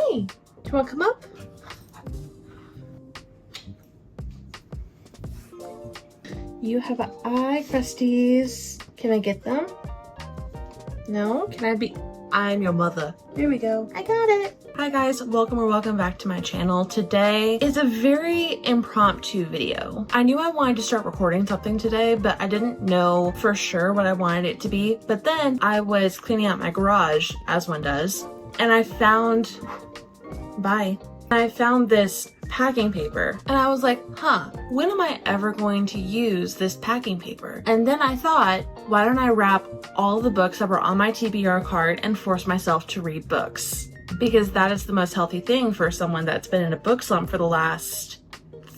Hey, do you want to come up? You have an eye crusties. Can I get them? No? Can I be? I'm your mother. Here we go. I got it. Hi guys, welcome back to my channel. Today is a very impromptu video. I knew I wanted to start recording something today, but I didn't know for sure what I wanted it to be. But then I was cleaning out my garage, as one does, and I found this packing paper and I was like, when am I ever going to use this packing paper? And then I thought, why don't I wrap all the books that were on my TBR card and force myself to read books? Because that is the most healthy thing for someone that's been in a book slump for the last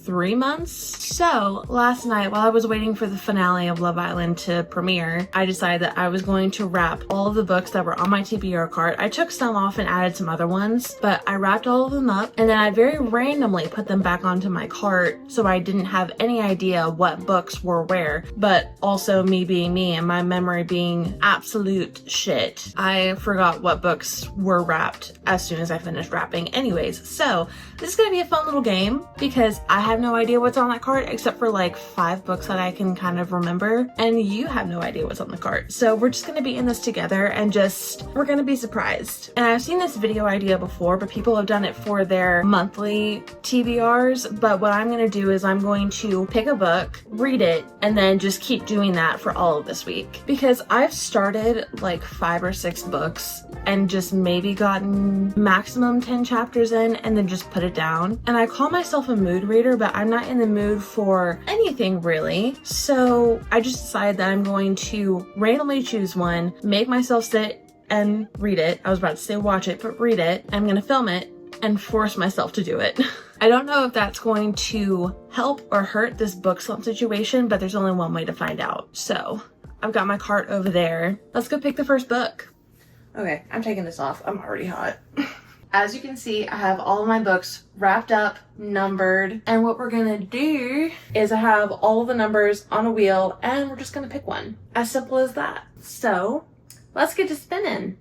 3 months. So last night, while I was waiting for the finale of Love Island to premiere, I decided that I was going to wrap all of the books that were on my TBR card. I took some off and added some other ones, but I wrapped all of them up and then I very randomly put them back onto my cart, so I didn't have any idea what books were where. But also, me being me and my memory being absolute shit, I forgot what books were wrapped as soon as I finished wrapping. Anyways, so this is gonna be a fun little game because I have no idea what's on that cart except for like 5 books that I can kind of remember, and you have no idea what's on the cart. So we're just gonna be in this together and we're gonna be surprised. And I've seen this video idea before, but people have done it for their monthly TBRs. But what I'm gonna do is I'm going to pick a book, read it, and then just keep doing that for all of this week. Because I've started like 5 or 6 books and just maybe gotten maximum 10 chapters in and then just put it down. And I call myself a mood reader, but I'm not in the mood for anything really. So I just decided that I'm going to randomly choose one, make myself sit and read it. I was about to say watch it, but read it. I'm gonna film it and force myself to do it. I don't know if that's going to help or hurt this book slump situation, but there's only one way to find out. So I've got my cart over there. Let's go pick the first book. Okay, I'm taking this off. I'm already hot. As you can see, I have all of my books wrapped up, numbered, and what we're gonna do is I have all the numbers on a wheel and we're just gonna pick one. As simple as that. So let's get to spinning.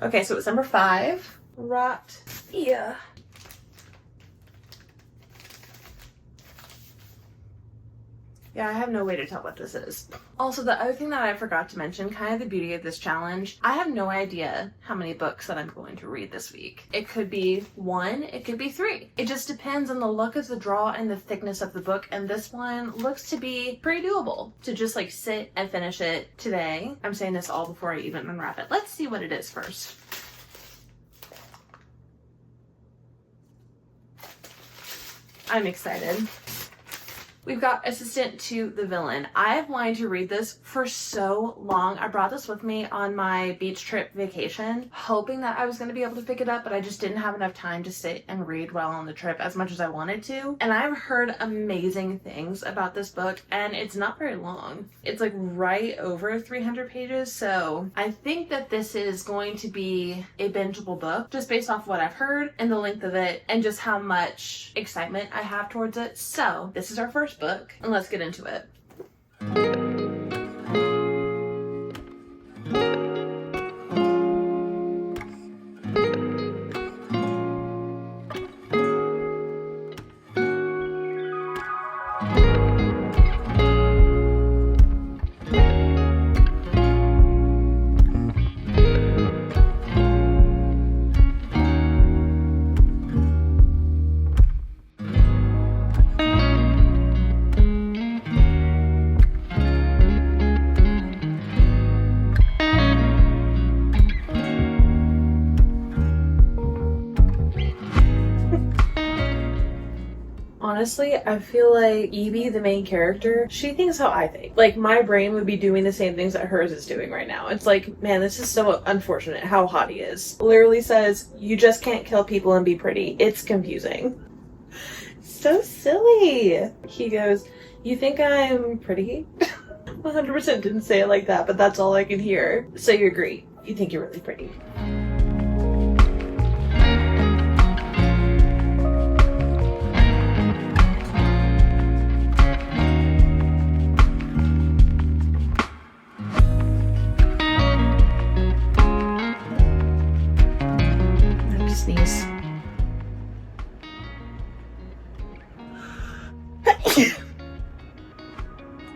Okay, so it's number 5. Right here. Yeah, I have no way to tell what this is. Also, the other thing that I forgot to mention, kind of the beauty of this challenge, I have no idea how many books that I'm going to read this week. It could be 1, it could be 3. It just depends on the luck of the draw and the thickness of the book, and this one looks to be pretty doable to just like sit and finish it today. I'm saying this all before I even unwrap it. Let's see what it is first. I'm excited. We've got Assistant to the Villain. I have wanted to read this for so long. I brought this with me on my beach trip vacation, hoping that I was going to be able to pick it up, but I just didn't have enough time to sit and read while on the trip as much as I wanted to. And I've heard amazing things about this book, and it's not very long. It's like right over 300 pages, so I think that this is going to be a bingeable book, just based off what I've heard and the length of it and just how much excitement I have towards it. So this is our first book, and let's get into it. Honestly, I feel like Evie, the main character, she thinks how I think. Like, my brain would be doing the same things that hers is doing right now. It's like, man, this is so unfortunate how hot he is. Literally says, you just can't kill people and be pretty. It's confusing. So silly. He goes, you think I'm pretty? 100% didn't say it like that, but that's all I can hear. So you agree. You think you're really pretty.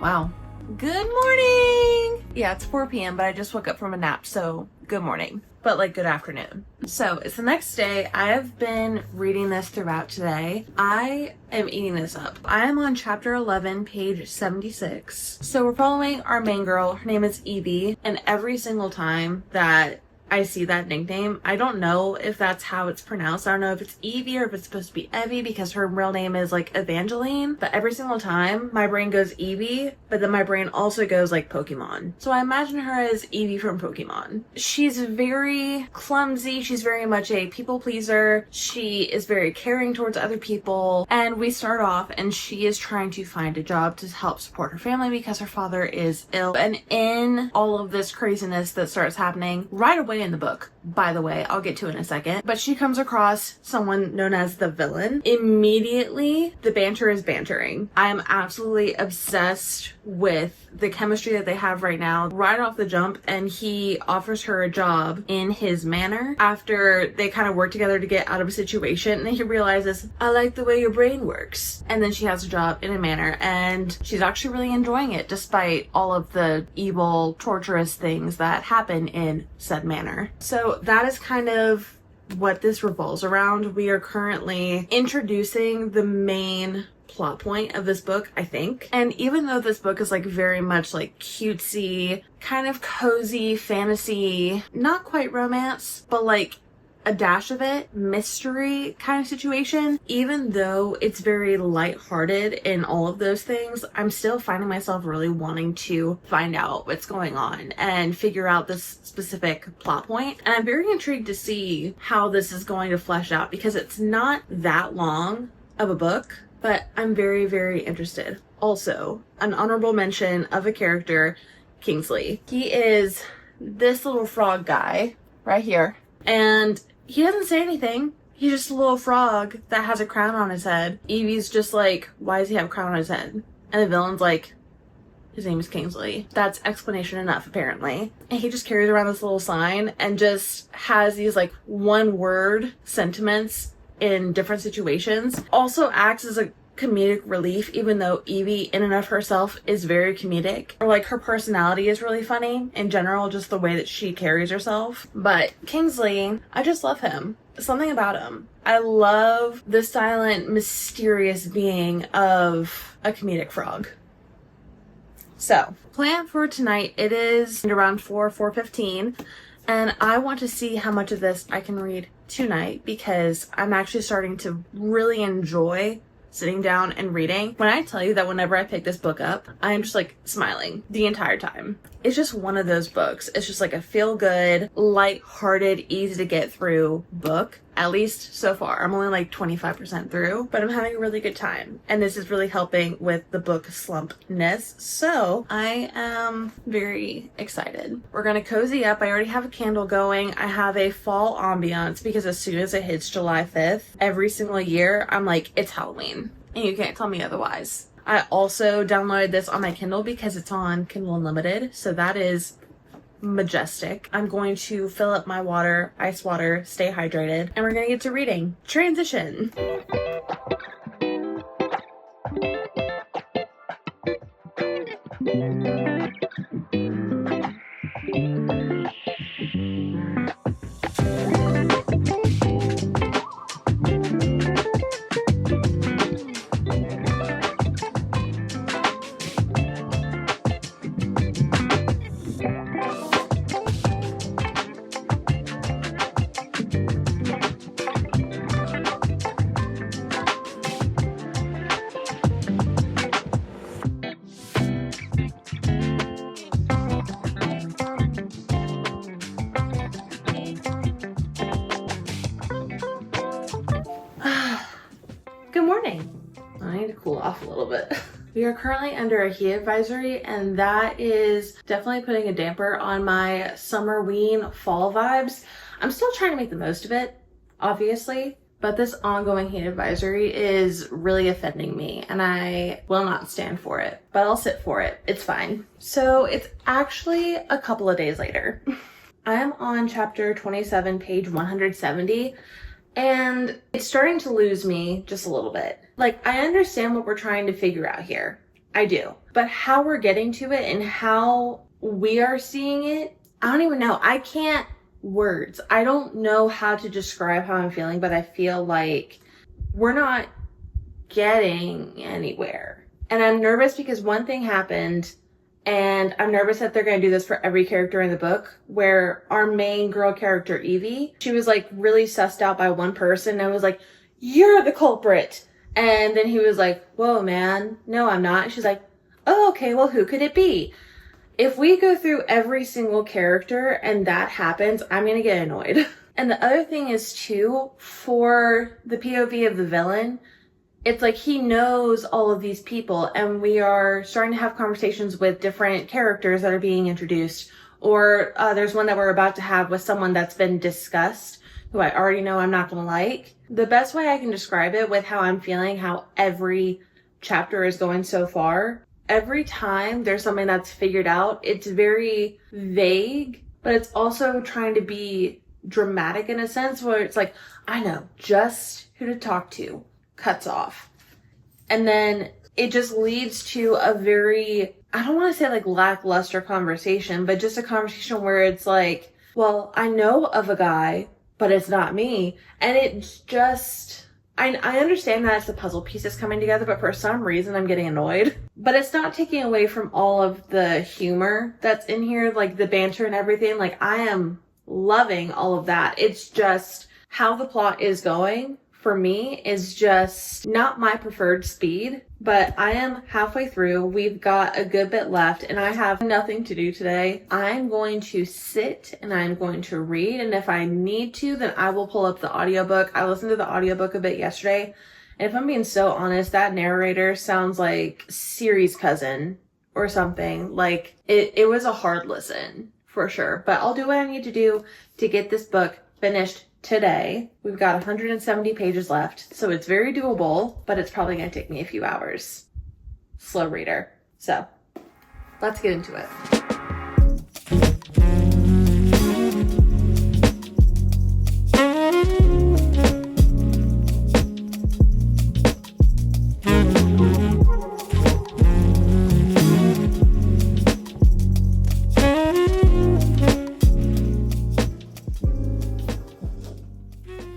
Wow. Good morning! Yeah, it's 4 p.m., but I just woke up from a nap, so good morning. But like, good afternoon. So it's the next day. I have been reading this throughout today. I am eating this up. I am on chapter 11, page 76. So we're following our main girl. Her name is Evie, and every single time that I see that nickname, I don't know if that's how it's pronounced. I don't know if it's Evie or if it's supposed to be Evie because her real name is like Evangeline. But every single time my brain goes Evie, but then my brain also goes like Pokemon. So I imagine her as Evie from Pokemon. She's very clumsy. She's very much a people pleaser. She is very caring towards other people. And we start off and she is trying to find a job to help support her family because her father is ill. And in all of this craziness that starts happening right away in the book, by the way, I'll get to in a second, but she comes across someone known as the villain. Immediately, the banter is bantering. I am absolutely obsessed with the chemistry that they have right now, right off the jump, and he offers her a job in his manor after they kind of work together to get out of a situation, and then he realizes, I like the way your brain works. And then she has a job in a manor, and she's actually really enjoying it despite all of the evil, torturous things that happen in said manor. So that is kind of what this revolves around. We are currently introducing the main plot point of this book, I think. And even though this book is like very much like cutesy, kind of cozy fantasy, not quite romance, but like a dash of it, mystery kind of situation, even though it's very lighthearted in all of those things, I'm still finding myself really wanting to find out what's going on and figure out this specific plot point. And I'm very intrigued to see how this is going to flesh out because it's not that long of a book, but I'm very, very interested. Also, an honorable mention of a character, Kingsley. He is this little frog guy right here. And he doesn't say anything. He's just a little frog that has a crown on his head. Evie's just like, why does he have a crown on his head? And the villain's like, his name is Kingsley. That's explanation enough, apparently. And he just carries around this little sign and just has these like one-word sentiments in different situations. Also acts as a comedic relief, even though Evie in and of herself is very comedic. Or like her personality is really funny in general, just the way that she carries herself. But Kingsley, I just love him. Something about him. I love the silent, mysterious being of a comedic frog. So, plan for tonight, it is around 4:15, and I want to see how much of this I can read tonight because I'm actually starting to really enjoy sitting down and reading. When I tell you that whenever I pick this book up, I am just like smiling the entire time. It's just one of those books. It's just like a feel-good, light-hearted, easy to get through book. At least so far. I'm only like 25% through, but I'm having a really good time. And this is really helping with the book slumpness. So I am very excited. We're gonna cozy up. I already have a candle going. I have a fall ambiance because as soon as it hits July 5th, every single year, I'm like, it's Halloween. And you can't tell me otherwise. I also downloaded this on my Kindle because it's on Kindle Unlimited. So that is majestic. I'm going to fill up my water, ice water, stay hydrated, and we're gonna get to reading. Transition. Good morning. I need to cool off a little bit. We are currently under a heat advisory, and that is definitely putting a damper on my summer-ween fall vibes. I'm still trying to make the most of it, obviously, but this ongoing heat advisory is really offending me, and I will not stand for it, but I'll sit for it. It's fine. So it's actually a couple of days later. I am on chapter 27, page 170. And it's starting to lose me just a little bit. Like, I understand what we're trying to figure out here. I do. But how we're getting to it and how we are seeing it, I don't even know. I can't words. I don't know how to describe how I'm feeling, but I feel like we're not getting anywhere. And I'm nervous because one thing happened, and I'm nervous that they're going to do this for every character in the book, where our main girl character, Evie, she was like really sussed out by one person and was like, "You're the culprit." And then he was like, "Whoa, man, no, I'm not." And she's like, "Oh, okay, well, who could it be?" If we go through every single character and that happens, I'm going to get annoyed. And the other thing is too, for the POV of the villain, it's like he knows all of these people, and we are starting to have conversations with different characters that are being introduced. Or there's one that we're about to have with someone that's been discussed, who I already know I'm not going to like. The best way I can describe it with how I'm feeling, how every chapter is going so far, every time there's something that's figured out, it's very vague, but it's also trying to be dramatic in a sense where it's like, I know just who to talk to, cuts off. And then it just leads to a very, I don't want to say like lackluster conversation, but just a conversation where it's like, well, I know of a guy, but it's not me. And it's just, I understand that it's the puzzle pieces coming together, but for some reason I'm getting annoyed. But it's not taking away from all of the humor that's in here, like the banter and everything. Like, I am loving all of that. It's just how the plot is going for me is just not my preferred speed, but I am halfway through. We've got a good bit left and I have nothing to do today. I'm going to sit and I'm going to read, and if I need to, then I will pull up the audiobook. I listened to the audiobook a bit yesterday, and if I'm being so honest, that narrator sounds like Siri's cousin or something. Like, it was a hard listen for sure, but I'll do what I need to do to get this book finished today. We've got 170 pages left, so it's very doable, but it's probably going to take me a few hours. Slow reader. So, let's get into it.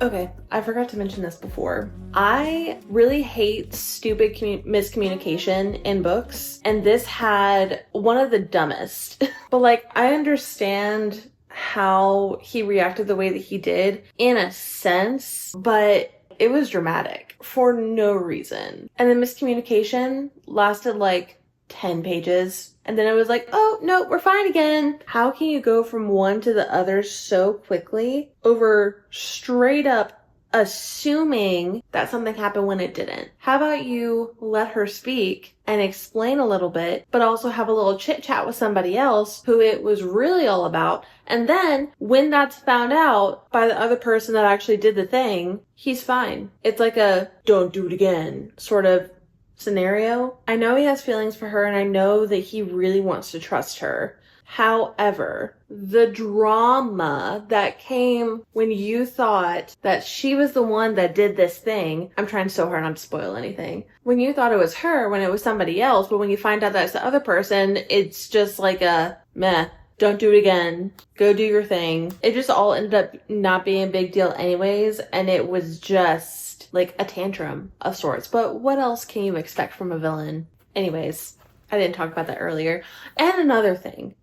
Okay, I forgot to mention this before. I really hate stupid miscommunication in books, and this had one of the dumbest. But like, I understand how he reacted the way that he did in a sense, but it was dramatic for no reason. And the miscommunication lasted like 10 pages. And then it was like, oh, no, we're fine again. How can you go from one to the other so quickly over straight up assuming that something happened when it didn't? How about you let her speak and explain a little bit, but also have a little chit chat with somebody else who it was really all about. And then when that's found out by the other person that actually did the thing, he's fine. It's like a don't do it again sort of scenario. I know he has feelings for her, and I know that he really wants to trust her. However, the drama that came when you thought that she was the one that did this thing, I'm trying so hard not to spoil anything. When you thought it was her, when it was somebody else, but when you find out that it's the other person, it's just like a meh. Don't do it again. Go do your thing. It just all ended up not being a big deal anyways, and it was just like a tantrum of sorts. But what else can you expect from a villain? Anyways, I didn't talk about that earlier. And another thing,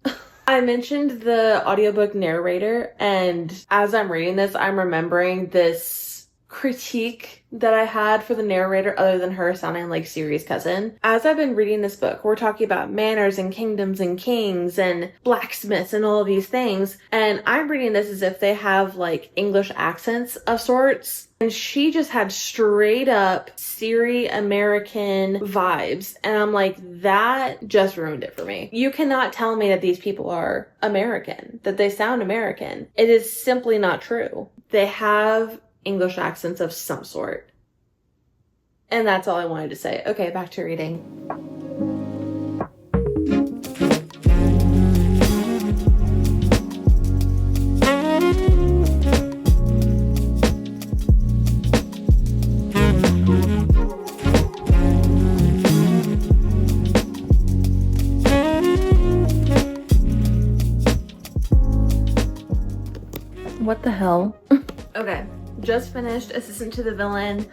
I mentioned the audiobook narrator, and as I'm reading this, I'm remembering this critique that I had for the narrator other than her sounding like Siri's cousin. As I've been reading this book, we're talking about manners and kingdoms and kings and blacksmiths and all of these things, and I'm reading this as if they have like English accents of sorts. And she just had straight up Siri American vibes. And I'm like, that just ruined it for me. You cannot tell me that these people are American, that they sound American. It is simply not true. They have English accents of some sort. And that's all I wanted to say. Okay, back to reading. hell? Okay, just finished Assistant to the Villain.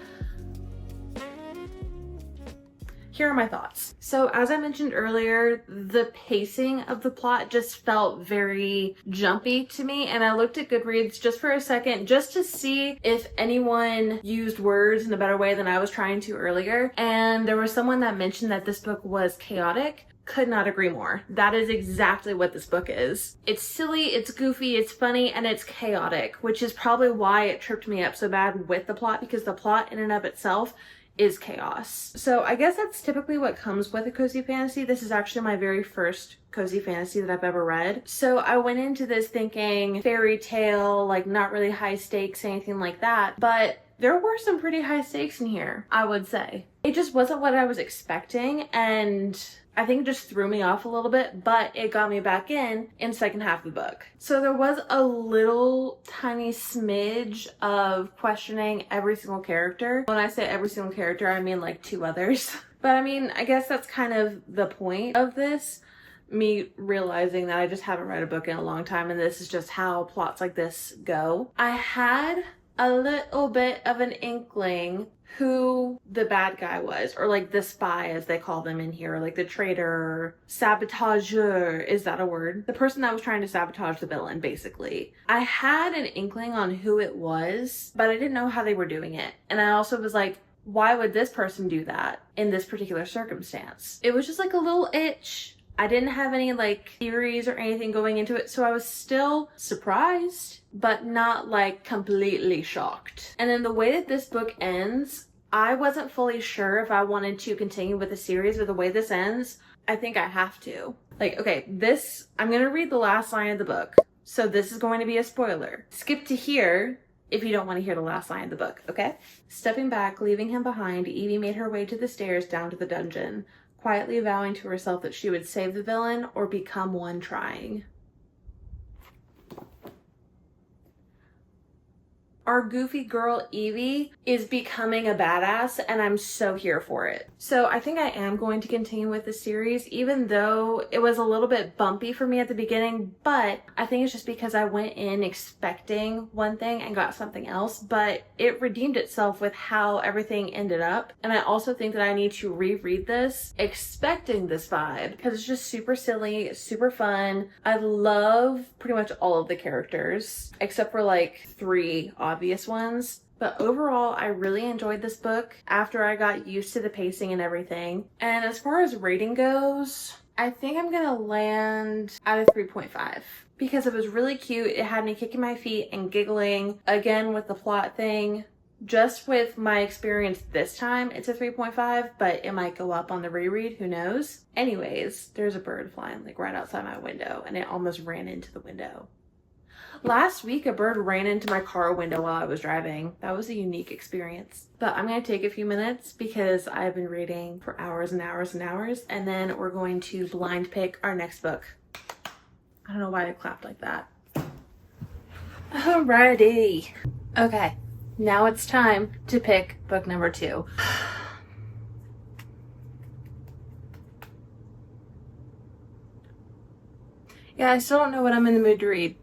Here are my thoughts. So as I mentioned earlier, the pacing of the plot just felt very jumpy to me, and I looked at Goodreads just for a second just to see if anyone used words in a better way than I was trying to earlier, and there was someone that mentioned that this book was chaotic. Could not agree more. That is exactly what this book is. It's silly, it's goofy, it's funny, and it's chaotic, which is probably why it tripped me up so bad with the plot, because the plot in and of itself is chaos. So I guess that's typically what comes with a cozy fantasy. This is actually my very first cozy fantasy that I've ever read. So I went into this thinking fairy tale, like not really high stakes, anything like that, but there were some pretty high stakes in here, I would say. It just wasn't what I was expecting, and I think it just threw me off a little bit, but it got me back in the second half of the book. So there was a little tiny smidge of questioning every single character. When I say every single character, I mean like 2 others. But I mean, I guess that's kind of the point of this. Me realizing that I just haven't read a book in a long time, and this is just how plots like this go. I had a little bit of an inkling who the bad guy was, or like the spy as they call them in here, like the traitor, saboteur, is that a word? The person that was trying to sabotage the villain, basically. I had an inkling on who it was, but I didn't know how they were doing it. And I also was like, why would this person do that in this particular circumstance? It was just like a little itch. I didn't have any like theories or anything going into it, so I was still surprised, but not like completely shocked. And then the way that this book ends, I wasn't fully sure if I wanted to continue with the series, but the way this ends, I think I have to. Like, okay, I'm gonna read the last line of the book, so this is going to be a spoiler. Skip to here if you don't want to hear the last line of the book, okay? Stepping back, leaving him behind, Evie made her way to the stairs down to the dungeon, quietly vowing to herself that she would save the villain or become one trying. Our goofy girl Evie is becoming a badass, and I'm so here for it. So I think I am going to continue with the series, even though it was a little bit bumpy for me at the beginning, but I think it's just because I went in expecting one thing and got something else, but it redeemed itself with how everything ended up. And I also think that I need to reread this expecting this vibe, because it's just super silly, super fun. I love pretty much all of the characters, except for like 3 obvious ones. But overall, I really enjoyed this book after I got used to the pacing and everything. And as far as rating goes, I think I'm gonna land at a 3.5 because it was really cute. It had me kicking my feet and giggling. Again, with the plot thing, just with my experience this time, it's a 3.5, but it might go up on the reread, who knows? Anyways, there's a bird flying like right outside my window, and it almost ran into the window. Last week, a bird ran into my car window while I was driving. That was a unique experience. But I'm going to take a few minutes because I've been reading for hours and hours and hours, and then we're going to blind pick our next book. I don't know why I clapped like that. Alrighty. Okay, now it's time to pick book number 2. Yeah, I still don't know what I'm in the mood to read.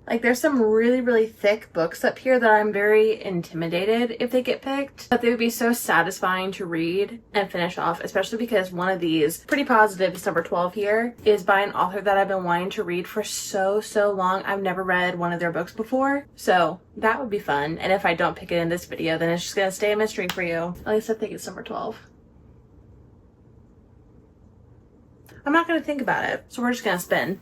Like, there's some really, really thick books up here that I'm very intimidated if they get picked. But they would be so satisfying to read and finish off, especially because one of these, pretty positive, it's number 12 here, is by an author that I've been wanting to read for so long. I've never read one of their books before. So that would be fun. And if I don't pick it in this video, then it's just gonna stay a mystery for you. At least I think it's number 12. I'm not gonna think about it, so we're just gonna spin.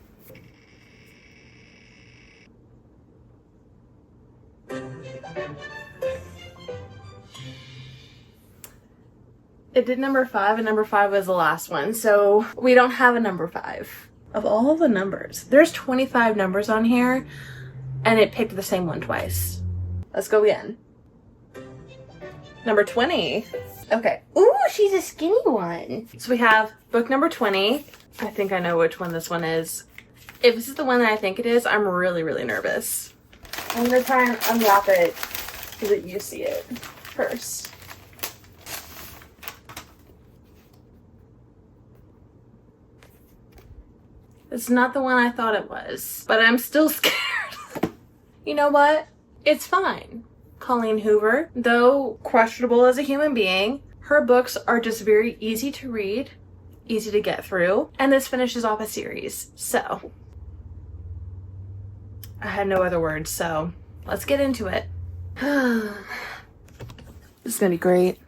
It did number 5, and number 5 was the last one, so we don't have a number 5. Of all the numbers, there's 25 numbers on here, and it picked the same one twice. Let's go again. Number 20. Okay. Ooh, she's a skinny one. So we have book number 20. I think I know which one this one is. If this is the one that I think it is, I'm really, really nervous. I'm gonna try and unwrap it so that you see it first. It's not the one I thought it was, but I'm still scared. You know what? It's fine. Colleen Hoover, though questionable as a human being, her books are just very easy to read, easy to get through, and this finishes off a series. So, I had no other words, so let's get into it. This is gonna be great.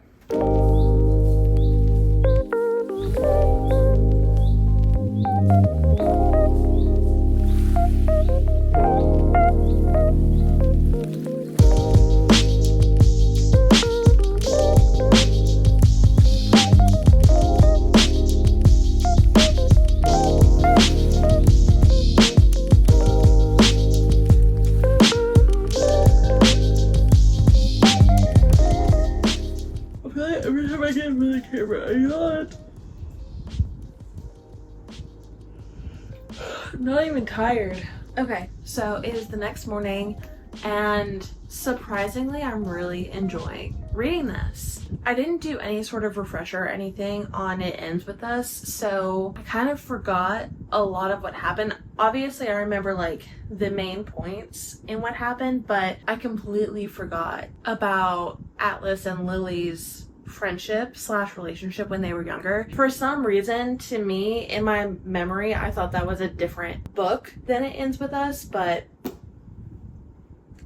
Every time I get in the camera, I yawn. I'm not even tired. Okay, so it is the next morning, and surprisingly, I'm really enjoying reading this. I didn't do any sort of refresher or anything on It Ends With Us, so I kind of forgot a lot of what happened. Obviously, I remember like the main points in what happened, but I completely forgot about Atlas and Lily's friendship / relationship when they were younger. For some reason, to me, in my memory, I thought that was a different book than It Ends With Us, but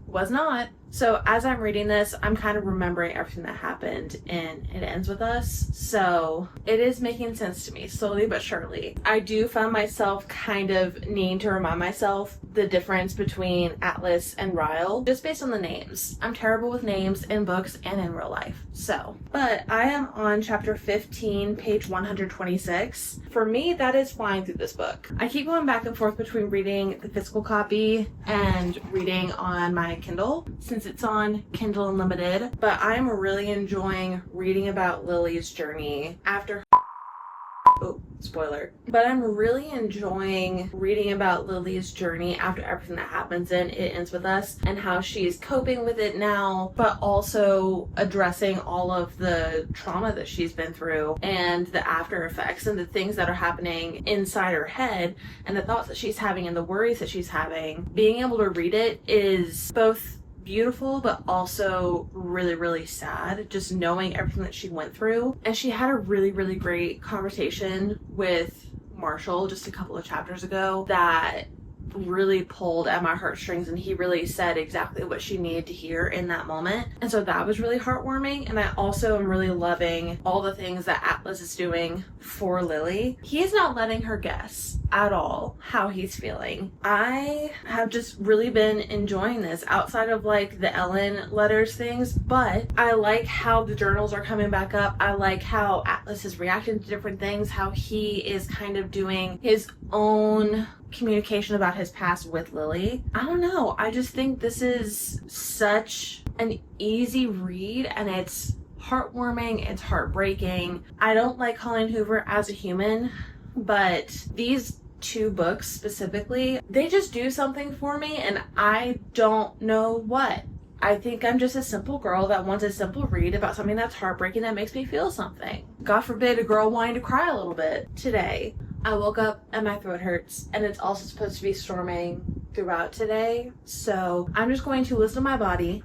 was not. So as I'm reading this, I'm kind of remembering everything that happened in It Ends With Us. So it is making sense to me, slowly but surely. I do find myself kind of needing to remind myself the difference between Atlas and Ryle, just based on the names. I'm terrible with names in books and in real life. So, but I am on chapter 15, page 126. For me, that is flying through this book. I keep going back and forth between reading the physical copy and reading on my Kindle, since it's on Kindle Unlimited, but I'm really enjoying reading about Lily's journey after spoiler. But I'm really enjoying reading about Lily's journey after everything that happens in It Ends With Us, and how she's coping with it now, but also addressing all of the trauma that she's been through and the after effects and the things that are happening inside her head and the thoughts that she's having and the worries that she's having. Being able to read it is both beautiful but also really, really sad, just knowing everything that she went through. And she had a really, really great conversation with Marshall just a couple of chapters ago that really pulled at my heartstrings, and he really said exactly what she needed to hear in that moment. And so that was really heartwarming. And I also am really loving all the things that Atlas is doing for Lily. He is not letting her guess at all how he's feeling. I have just really been enjoying this outside of like the Ellen letters things, but I like how the journals are coming back up. I like how Atlas is reacting to different things, how he is kind of doing his own communication about his past with Lily. I don't know. I just think this is such an easy read, and it's heartwarming, it's heartbreaking. I don't like Colleen Hoover as a human, but these two books specifically, they just do something for me, and I don't know what. I think I'm just a simple girl that wants a simple read about something that's heartbreaking that makes me feel something. God forbid a girl wanting to cry a little bit today. I woke up and my throat hurts, and it's also supposed to be storming throughout today. So I'm just going to listen to my body,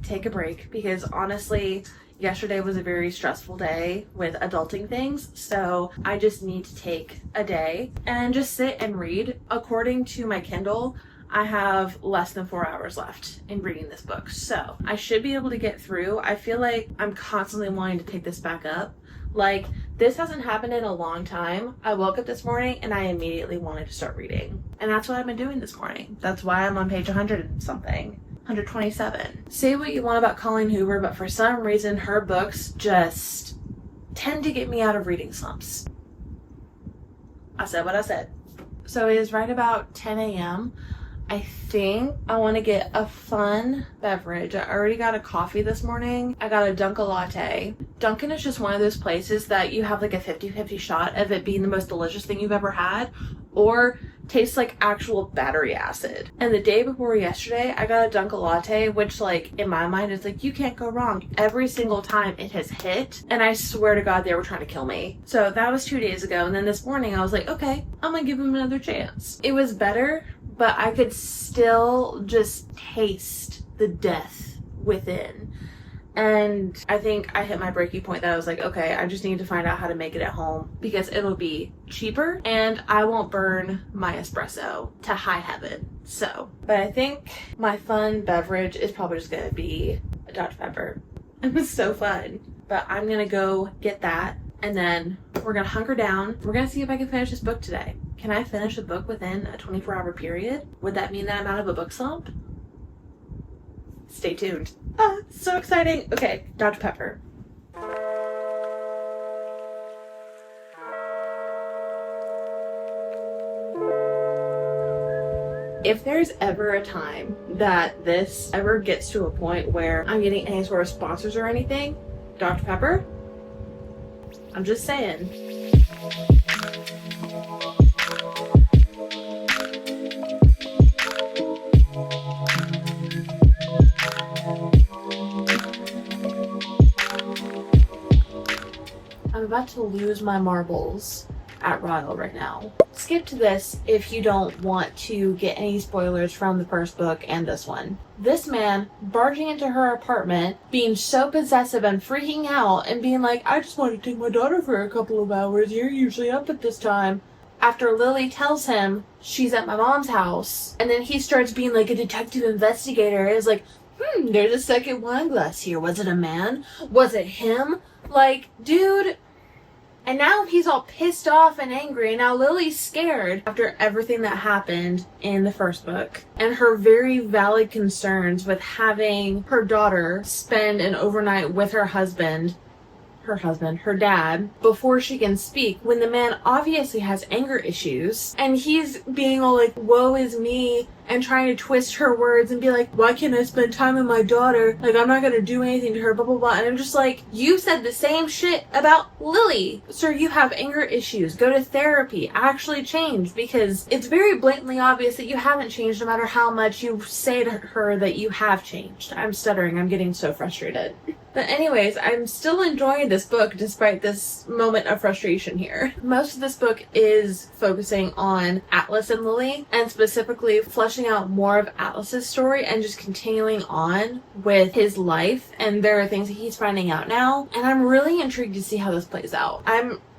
take a break, because honestly, yesterday was a very stressful day with adulting things. So I just need to take a day and just sit and read. According to my Kindle, I have less than 4 hours left in reading this book. So I should be able to get through. I feel like I'm constantly wanting to pick this back up. Like, this hasn't happened in a long time. I woke up this morning and I immediately wanted to start reading. And that's what I've been doing this morning. That's why I'm on page 100 and something. 127. Say what you want about Colleen Hoover, but for some reason her books just tend to get me out of reading slumps. I said what I said. So it is right about 10 a.m. I think I want to get a fun beverage. I already got a coffee this morning. I got a Dunkin' latte. Dunkin' is just one of those places that you have like a 50-50 shot of it being the most delicious thing you've ever had, or tastes like actual battery acid. And the day before yesterday, I got a Dunkin' latte, which like in my mind is like, you can't go wrong. Every single time it has hit, and I swear to God they were trying to kill me. So that was 2 days ago, and then this morning I was like, okay, I'm gonna give them another chance. It was better, but I could still just taste the death within. And I think I hit my breaking point that I was like, okay, I just need to find out how to make it at home because it'll be cheaper and I won't burn my espresso to high heaven. So, but I think my fun beverage is probably just gonna be a Dr. Pepper. It was so fun. But I'm gonna go get that and then we're gonna hunker down. We're gonna see if I can finish this book today. Can I finish a book within a 24-hour period? Would that mean that I'm out of a book slump? Stay tuned. Ah, so exciting. Okay, Dr. Pepper. If there's ever a time that this ever gets to a point where I'm getting any sort of sponsors or anything, Dr. Pepper, I'm just saying. I'm about to lose my marbles at Ryle right now. Skip to this if you don't want to get any spoilers from the first book and this one. This man barging into her apartment, being so possessive and freaking out and being like, I just want to take my daughter for a couple of hours. You're usually up at this time. After Lily tells him she's at my mom's house, and then he starts being like a detective investigator. It's like, there's a second wine glass here. Was it a man? Was it him? Like, dude. And now he's all pissed off and angry, and now Lily's scared after everything that happened in the first book. And her very valid concerns with having her daughter spend an overnight with her dad, before she can speak, when the man obviously has anger issues. And he's being all like, woe is me, and trying to twist her words and be like, why can't I spend time with my daughter? Like, I'm not gonna do anything to her, blah, blah, blah. And I'm just like, you said the same shit about Lily. Sir, you have anger issues. Go to therapy. Actually change, because it's very blatantly obvious that you haven't changed no matter how much you say to her that you have changed. I'm stuttering. I'm getting so frustrated. But anyways, I'm still enjoying this book despite this moment of frustration here. Most of this book is focusing on Atlas and Lily, and specifically fleshing out more of Atlas's story and just continuing on with his life. And there are things that he's finding out now, and I'm really intrigued to see how this plays out.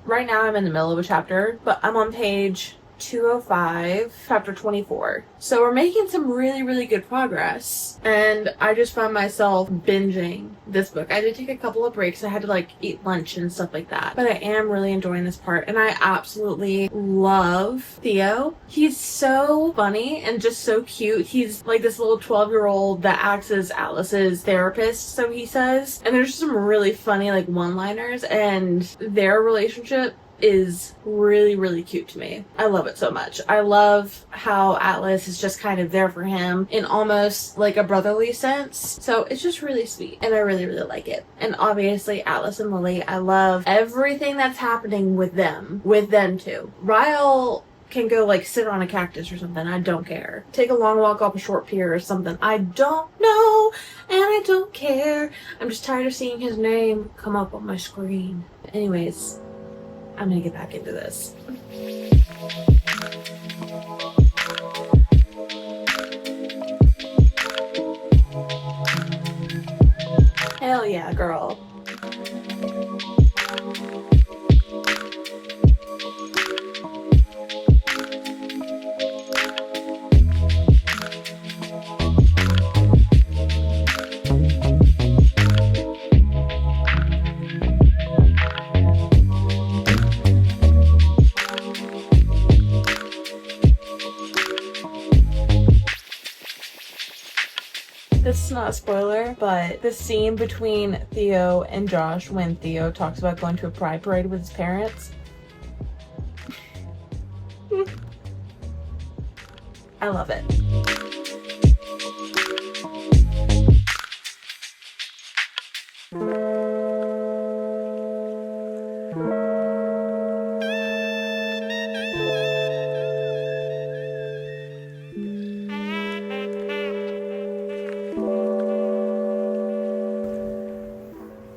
Right now I'm in the middle of a chapter, but I'm on page 205, chapter 24. So we're making some really, really good progress. And I just found myself binging this book. I did take a couple of breaks. I had to like eat lunch and stuff like that. But I am really enjoying this part. And I absolutely love Theo. He's so funny and just so cute. He's like this little 12-year-old that acts as Atlas's therapist, so he says. And there's some really funny like one-liners, and their relationship is really, really cute to me. I love it so much. I love how Atlas is just kind of there for him in almost like a brotherly sense. So it's just really sweet, and I really, really like it. And obviously Atlas and Lily, I love everything that's happening with them too. Ryle can go like sit on a cactus or something. I don't care. Take a long walk off a short pier or something. I don't know, and I don't care. I'm just tired of seeing his name come up on my screen. But anyways, I'm gonna get back into this. Hell yeah, girl. This is not a spoiler, but the scene between Theo and Josh when Theo talks about going to a pride parade with his parents. I love it.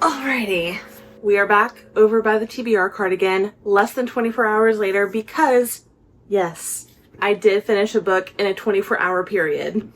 Alrighty, we are back over by the TBR card again, less than 24 hours later, because, yes, I did finish a book in a 24-hour period.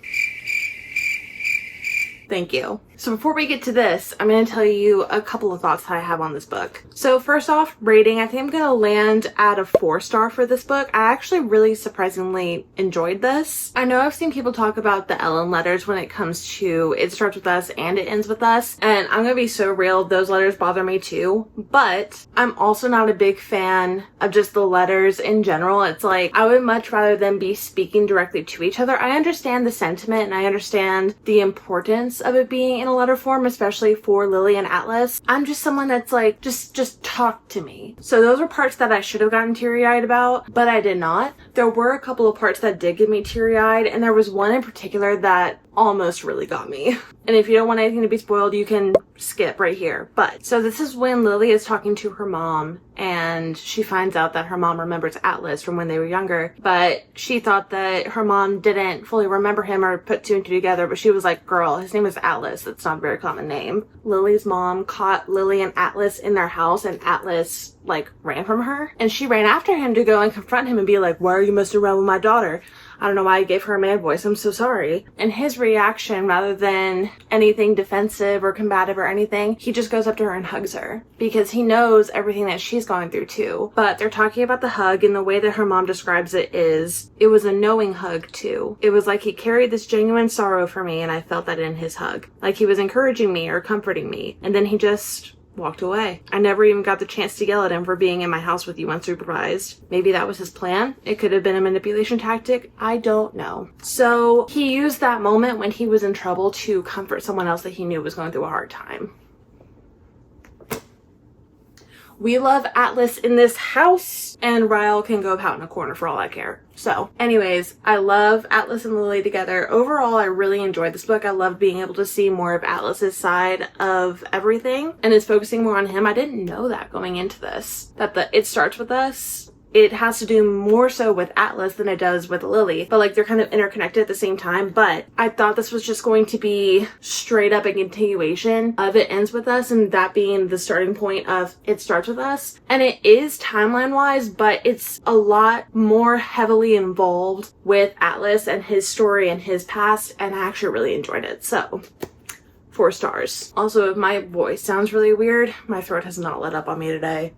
Thank you. So before we get to this, I'm going to tell you a couple of thoughts that I have on this book. So first off, rating, I think I'm going to land at a 4-star for this book. I actually really surprisingly enjoyed this. I know I've seen people talk about the Ellen letters when it comes to It Starts With Us and It Ends With Us, and I'm going to be so real, those letters bother me too, but I'm also not a big fan of just the letters in general. It's like, I would much rather them be speaking directly to each other. I understand the sentiment and I understand the importance of it being in a letter form, especially for Lily and Atlas. I'm just someone that's like, just talk to me. So those were parts that I should have gotten teary-eyed about, but I did not. There were a couple of parts that did get me teary-eyed, and there was one in particular that almost really got me. And if you don't want anything to be spoiled, you can skip right here. But so this is when Lily is talking to her mom, and she finds out that her mom remembers Atlas from when they were younger, but she thought that her mom didn't fully remember him or put 2 and 2 together, but she was like, girl, his name is Atlas. That's not a very common name. Lily's mom caught Lily and Atlas in their house, and Atlas like ran from her, and she ran after him to go and confront him and be like, why are you messing around with my daughter? I don't know why I gave her a man voice. I'm so sorry. And his reaction, rather than anything defensive or combative or anything, he just goes up to her and hugs her because he knows everything that she's going through too. But they're talking about the hug, and the way that her mom describes it is, it was a knowing hug too. It was like he carried this genuine sorrow for me, and I felt that in his hug. Like he was encouraging me or comforting me. And then he just walked away. I never even got the chance to yell at him for being in my house with you unsupervised. Maybe that was his plan. It could have been a manipulation tactic. I don't know. So he used that moment when he was in trouble to comfort someone else that he knew was going through a hard time. We love Atlas in this house, and Ryle can go out in a corner for all I care. So anyways, I love Atlas and Lily together. Overall, I really enjoyed this book. I love being able to see more of Atlas's side of everything, and it's focusing more on him. I didn't know that going into this, that It Starts With Us, it has to do more so with Atlas than it does with Lily, but like they're kind of interconnected at the same time. But I thought this was just going to be straight up a continuation of It Ends With Us, and that being the starting point of It Starts With Us. And it is timeline wise, but it's a lot more heavily involved with Atlas and his story and his past, and I actually really enjoyed it. So 4 stars. Also, if my voice sounds really weird, my throat has not let up on me today.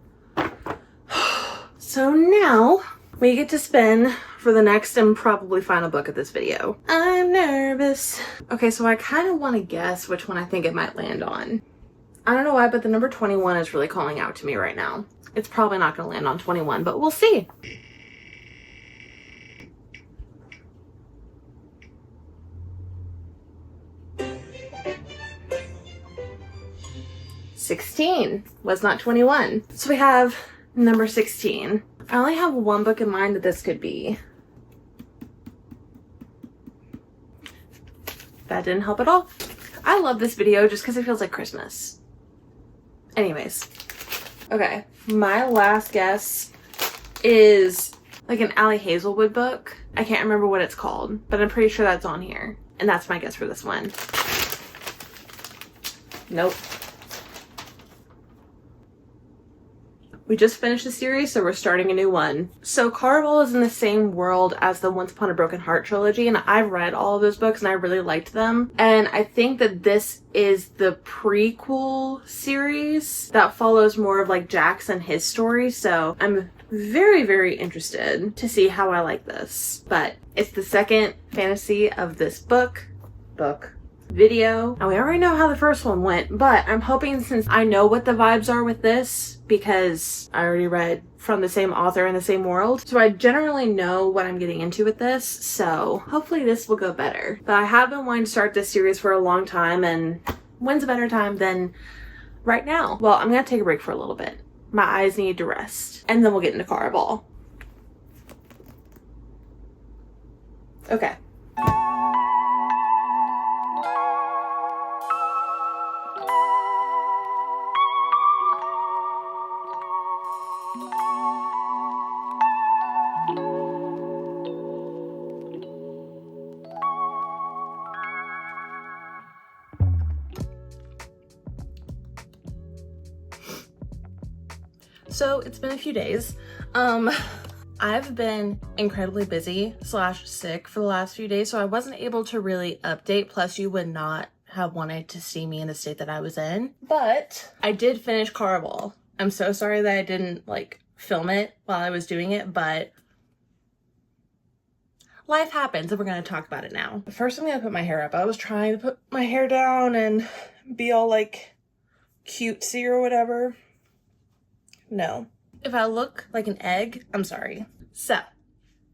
So now we get to spin for the next and probably final book of this video. I'm nervous. Okay, so I kind of want to guess which one I think it might land on. I don't know why, but the number 21 is really calling out to me right now. It's probably not going to land on 21, but we'll see. $16 was not 21. So we have number 16. I only have one book in mind that this could be. That didn't help at all. I love this video just because it feels like Christmas. Anyways. Okay. My last guess is like an Allie Hazelwood book. I can't remember what it's called, but I'm pretty sure that's on here. And that's my guess for this one. Nope. We just finished the series, so we're starting a new one. So Caraval is in the same world as the Once Upon a Broken Heart trilogy, and I've read all of those books and I really liked them. And I think that this is the prequel series that follows more of like Jax and his story. So I'm very, very interested to see how I like this. But it's the second fantasy of this video. And we already know how the first one went, but I'm hoping, since I know what the vibes are with this because I already read from the same author in the same world, so I generally know what I'm getting into with this, so hopefully this will go better. But I have been wanting to start this series for a long time, and when's a better time than right now? Well, I'm gonna take a break for a little bit. My eyes need to rest, and then we'll get into Caraval. Okay. So it's been a few days. I've been incredibly busy / sick for the last few days, so I wasn't able to really update, plus you would not have wanted to see me in the state that I was in. But I did finish Caraval. I'm so sorry that I didn't like film it while I was doing it, but life happens and we're going to talk about it now. First, I'm going to put my hair up. I was trying to put my hair down and be all like cutesy or whatever. No. If I look like an egg, I'm sorry. So,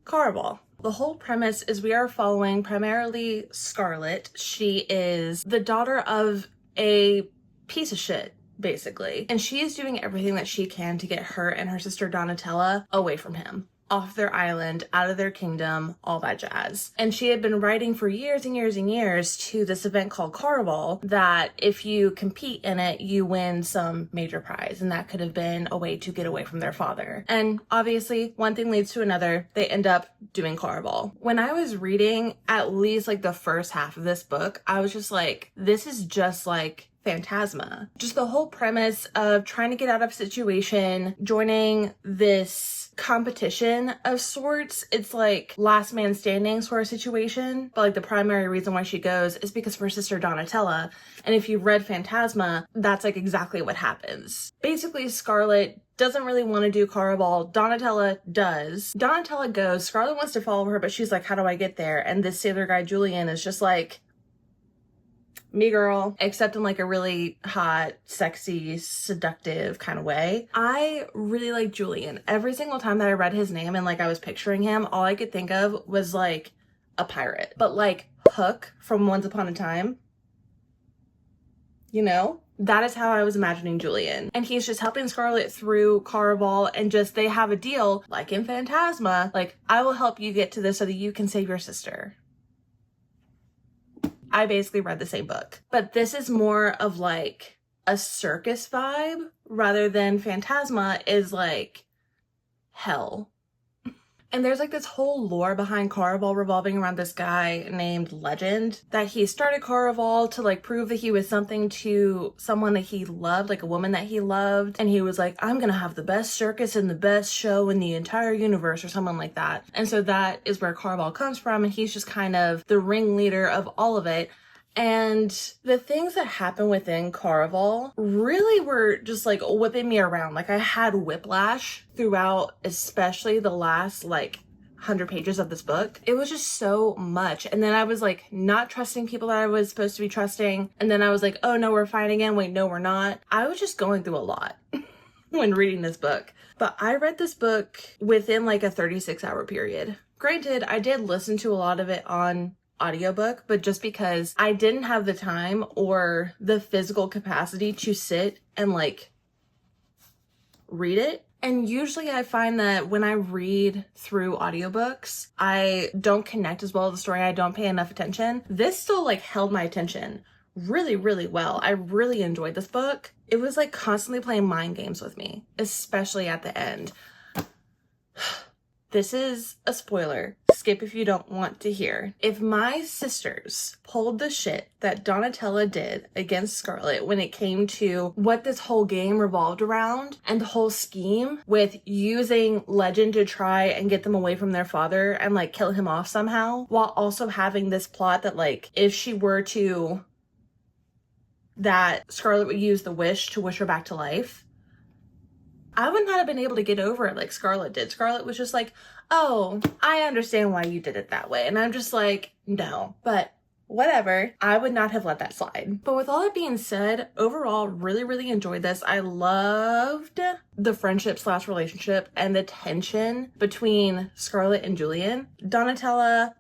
Caraval. The whole premise is we are following primarily Scarlet. She is the daughter of a piece of shit, basically. And she is doing everything that she can to get her and her sister Donatella away from him. Off their island, out of their kingdom, all that jazz. And she had been writing for years and years and years to this event called Caraval that if you compete in it, you win some major prize. And that could have been a way to get away from their father. And obviously, one thing leads to another. They end up doing Caraval. When I was reading at least like the first half of this book, I was just like, this is just like Phantasma. Just the whole premise of trying to get out of a situation, joining this competition of sorts. It's like last man standing sort of situation, but like the primary reason why she goes is because of her sister Donatella. And if you've read Phantasma, that's like exactly what happens. Basically, Scarlet doesn't really want to do Caraval. Donatella does. Donatella goes. Scarlet wants to follow her, but she's like, how do I get there? And this sailor guy Julian is just like, me girl, except in like a really hot, sexy, seductive kind of way. I really like Julian. Every single time that I read his name and like I was picturing him, all I could think of was like a pirate. But like Hook from Once Upon a Time, you know? That is how I was imagining Julian. And he's just helping Scarlet through Caraval and just they have a deal, like in Phantasma, like I will help you get to this so that you can save your sister. I basically read the same book, but this is more of like a circus vibe rather than Phantasma is like hell. And there's like this whole lore behind Caraval revolving around this guy named Legend, that he started Caraval to like prove that he was something to someone that he loved, like a woman that he loved. And he was like, I'm gonna have the best circus and the best show in the entire universe or something like that. And so that is where Caraval comes from. And he's just kind of the ringleader of all of it. And the things that happen within Caraval really were just like whipping me around. Like I had whiplash throughout, especially the last like 100 pages of this book. It was just so much. And then I was like not trusting people that I was supposed to be trusting. And then I was like, oh no, we're fighting again. Wait, no, we're not. I was just going through a lot when reading this book. But I read this book within like a 36-hour period. Granted, I did listen to a lot of it on audiobook, but just because I didn't have the time or the physical capacity to sit and like read it. And usually I find that when I read through audiobooks, I don't connect as well with the story. I don't pay enough attention. This still like held my attention really, really well. I really enjoyed this book. It was like constantly playing mind games with me, especially at the end. This is a spoiler. Skip if you don't want to hear. If my sisters pulled the shit that Donatella did against Scarlet when it came to what this whole game revolved around and the whole scheme with using Legend to try and get them away from their father and like kill him off somehow, while also having this plot that like if she were to, that Scarlet would use the wish to wish her back to life, I would not have been able to get over it like Scarlet did. Scarlet was just like, oh, I understand why you did it that way. And I'm just like, no, but whatever. I would not have let that slide. But with all that being said, overall, really, really enjoyed this. I loved the friendship / relationship and the tension between Scarlet and Julian. Donatella,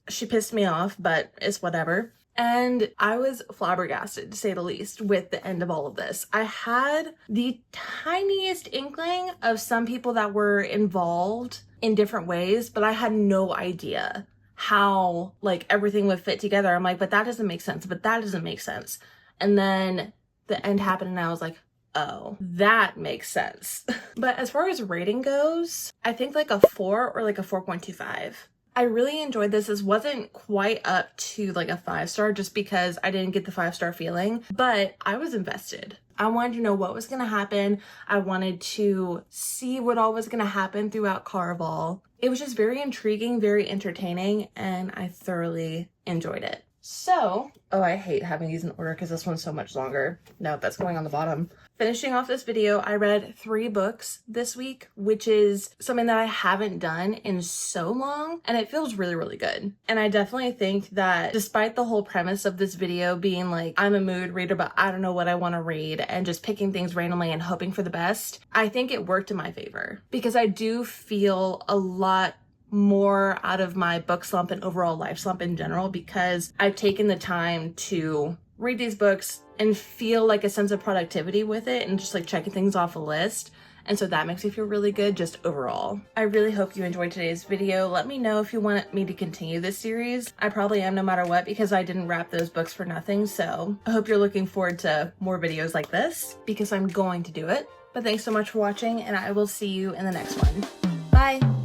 she pissed me off, but it's whatever. And I was flabbergasted, to say the least, with the end of all of this. I had the tiniest inkling of some people that were involved in different ways, but I had no idea how, like, everything would fit together. I'm like, but that doesn't make sense, but that doesn't make sense. And then the end happened and I was like, oh, that makes sense. But as far as rating goes, I think like a 4 or like a 4.25. I really enjoyed this. This wasn't quite up to like a 5-star just because I didn't get the 5-star feeling, but I was invested. I wanted to know what was going to happen. I wanted to see what all was going to happen throughout Caraval. It was just very intriguing, very entertaining, and I thoroughly enjoyed it. So, oh, I hate having these in order because this one's so much longer. No, that's going on the bottom. Finishing off this video, I read 3 books this week, which is something that I haven't done in so long, and it feels really, really good. And I definitely think that despite the whole premise of this video being like, I'm a mood reader, but I don't know what I want to read, and just picking things randomly and hoping for the best, I think it worked in my favor because I do feel a lot more out of my book slump and overall life slump in general because I've taken the time to read these books and feel like a sense of productivity with it and just like checking things off a list. And so that makes me feel really good just overall. I really hope you enjoyed today's video. Let me know if you want me to continue this series. I probably am no matter what because I didn't wrap those books for nothing. So I hope you're looking forward to more videos like this because I'm going to do it. But thanks so much for watching and I will see you in the next one. Bye.